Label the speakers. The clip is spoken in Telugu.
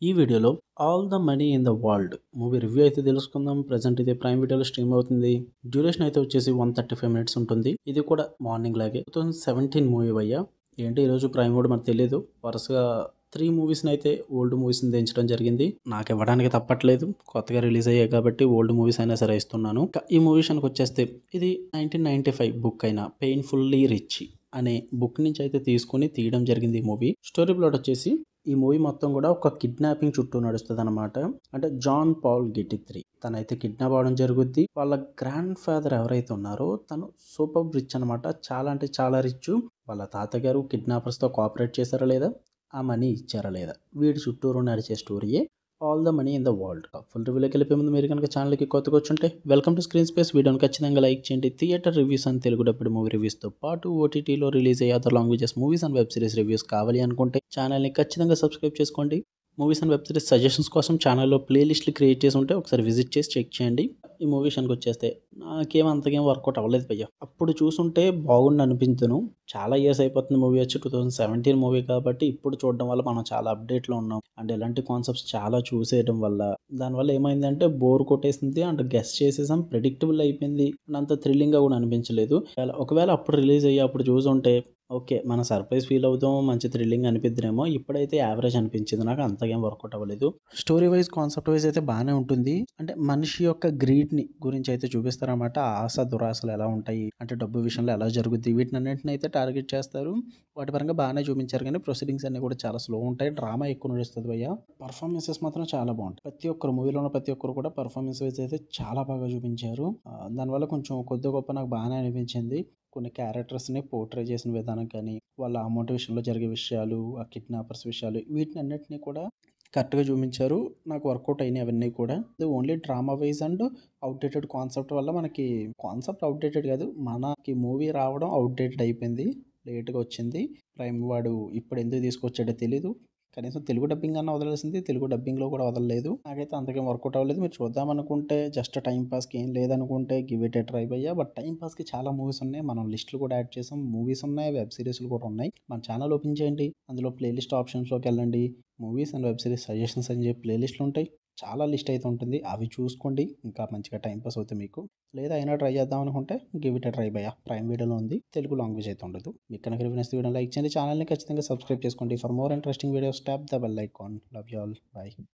Speaker 1: ఈ వీడియోలో 'all the Money in the world' movie review అయితే తెలుసుకుందాం. ప్రెజెంట్ ఇది ప్రైమ్ వీడియోలో స్ట్రీమ్ అవుతుంది. డ్యూరేషన్ అయితే వచ్చేసి 135 మినిట్స్ ఉంటుంది. ఇది కూడా మార్నింగ్ లాగే 2017 మూవీ భయ్యా. ఏంటి ఈరోజు ప్రైమ్ కూడా మనకు తెలియదు. వరుసగా 3 మూవీస్ని అయితే ఓల్డ్ మూవీస్ని దించడం జరిగింది. నాకు ఇవ్వడానికి తప్పట్లేదు. కొత్తగా రిలీజ్ అయ్యాయి కాబట్టి ఓల్డ్ మూవీస్ అయినా సరే ఇస్తున్నాను. ఈ మూవీ విషయానికి వచ్చేస్తే ఇది 1995 బుక్ అయిన 'పెయిన్ఫుల్లీ రిచ్' అనే బుక్ నుంచి అయితే తీసుకొని తీయడం జరిగింది ఈ మూవీ. స్టోరీ ప్లాట్ వచ్చేసి ఈ మూవీ మొత్తం కూడా ఒక కిడ్నాపింగ్ చుట్టూ నడుస్తుంది అనమాట. అంటే జాన్ పాల్ గెటిత్రీ తనైతే కిడ్నాప్ అవడం జరుగుద్ది. వాళ్ళ గ్రాండ్ ఫాదర్ ఎవరైతే ఉన్నారో తను సూపర్ రిచ్ అనమాట. చాలా అంటే చాలా రిచ్. వాళ్ళ తాతగారు కిడ్నాపర్స్తో కోఆపరేట్ చేశారా లేదా, ఆ మనీ ఇచ్చారా లేదా, వీటి చుట్టూరు నడిచే స్టోరీయే All the Money in the World. Full రివ్యూలోకి వెళ్ళిపోయే ముందు మీరు కనుక ఛానల్కి కొత్తగా వచ్చుంటే వెల్కమ్ టు స్క్రీన్ స్పేస్. వీడియోని ఖచ్చితంగా లైక్ చేయండి. థియేటర్ రివ్యూస్ అని తెలుగు డబ్బుడు మూవీ రివ్యూస్తో పాటు ఓటీటీలో రిలీజ్ అయ్యే other languages movies and web series reviews కావాలి అనుకుంటే ఛానల్ని ఖచ్చితంగా సబ్స్క్రైబ్ చేసుకోండి. Movies and web series suggestions కోసం ఛానల్లో ప్లేలిస్ట్లు క్రియేట్ చేసి ఉంటే ఒకసారి విజిట్ చేసి చెక్ చేయండి. ఈ మూవీ విషయానికి వచ్చేస్తే నాకేం అంతకేం వర్కౌట్ అవ్వలేదు భయ్య. అప్పుడు చూసుంటే బాగుండి అనిపించను. చాలా ఇయర్స్ అయిపోతుంది మూవీ వచ్చి 2017 మూవీ కాబట్టి ఇప్పుడు చూడడం వల్ల మనం చాలా అప్డేట్లో ఉన్నాం. అండ్ ఇలాంటి కాన్సెప్ట్స్ చాలా చూసేయడం వల్ల దానివల్ల ఏమైందంటే బోర్ కొట్టేసింది. అండ్ గెస్ చేసేసాం, ప్రెడిక్టబుల్ అయిపోయింది. అంత థ్రిల్లింగ్గా కూడా అనిపించలేదు. ఒకవేళ అప్పుడు రిలీజ్ అయ్యి అప్పుడు చూసుంటే ఓకే, మనం సర్ప్రైజ్ ఫీల్ అవుతాం, మంచి థ్రిల్లింగ్ అనిపిద్దేమో. ఇప్పుడైతే యావరేజ్ అనిపించింది నాకు, అంతగా వర్కౌట్ అవ్వలేదు. స్టోరీ వైజ్ కాన్సెప్ట్ వైజ్ అయితే బాగానే ఉంటుంది. అంటే మనిషి యొక్క గ్రీడ్ని గురించి అయితే చూపిస్తారన్నమాట. ఆశ దురాశలు ఎలా ఉంటాయి, అంటే డబ్బు విషయంలో ఎలా జరుగుద్ది, వీటిని అన్నింటిని అయితే టార్గెట్ చేస్తారు. వాటి పరంగా బాగానే చూపించారు, కానీ ప్రొసీడింగ్స్ అన్ని కూడా చాలా స్లో ఉంటాయి. డ్రామా ఎక్కువ నడుస్తుంది భయ్య. పర్ఫార్మెన్సెస్ మాత్రం చాలా బాగుంటాయి. ప్రతి ఒక్కరు మూవీలో ఉన్న ప్రతి ఒక్కరు కూడా పర్ఫార్మెన్స్ వైజ్ అయితే చాలా బాగా చూపించారు. దానివల్ల కొంచెం కొద్ది గొప్ప నాకు బాగానే అనిపించింది. కొన్ని క్యారెక్టర్స్ని పోర్ట్రే చేసిన విధానం కానీ, వాళ్ళ అమౌంట్ విషయంలో జరిగే విషయాలు, ఆ కిడ్నాపర్స్ విషయాలు, వీటిని అన్నిటినీ కూడా కరెక్ట్గా చూపించారు. నాకు వర్కౌట్ అయినాయి అవన్నీ కూడా. ఇది only drama wise and outdated concept వల్ల మనకి కాన్సెప్ట్ అవుట్డేటెడ్ కాదు, మనకి మూవీ రావడం అవుట్డేటెడ్ అయిపోయింది. లేట్గా వచ్చింది. ప్రైమ్ వాడు ఇప్పుడు ఎందుకు తీసుకొచ్చాడో తెలీదు. కనీసం తెలుగు డబ్బింగ్ అన్న వదలాల్సింది, తెలుగు డబ్బింగ్లో కూడా వదలలేదు. నాకైతే అంతకేం వర్కౌట్ అవ్వలేదు. మీరు చూద్దాం అనుకుంటే జస్ట్ టైం పాస్కి, ఏం లేదనుకుంటే గివ్ ఇట్ ఏ ట్రై భయ్యా. బట్ టైం పాస్కి చాలా మూవీస్ ఉన్నాయి. మనం లిస్టులు కూడా యాడ్ చేసాం. మూవీస్ ఉన్నాయి, వెబ్ సిరీస్లు కూడా ఉన్నాయి. మన ఛానల్ ఓపెన్ చేయండి, అందులో ప్లేలిస్ట్ ఆప్షన్స్లోకి వెళ్ళండి. Movies and web series suggestions అని చెప్పి ప్లేలిస్ట్లు ఉంటాయి. చాలా లిస్ట్ అయితే ఉంటుంది, అవి చూసుకోండి. ఇంకా మంచిగా టైం పాస్ అవుతుంది మీకు. లేదా అయినా ట్రై చేద్దాం అనుకుంటే గివ్ ఇట్ ఏ ట్రై భయ్యా. ప్రైమ్ వీడియోలో ఉంది, తెలుగు లాంగ్వేజ్ అయితే ఉండదు. మీకు కనుక రివ్యూ నచ్చితే వీడియో లైక్ చేయండి, ఛానల్ని ఖచ్చితంగా సబ్స్క్రైబ్ చేసుకోండి. For more interesting videos tap the bell icon. Love you all, by.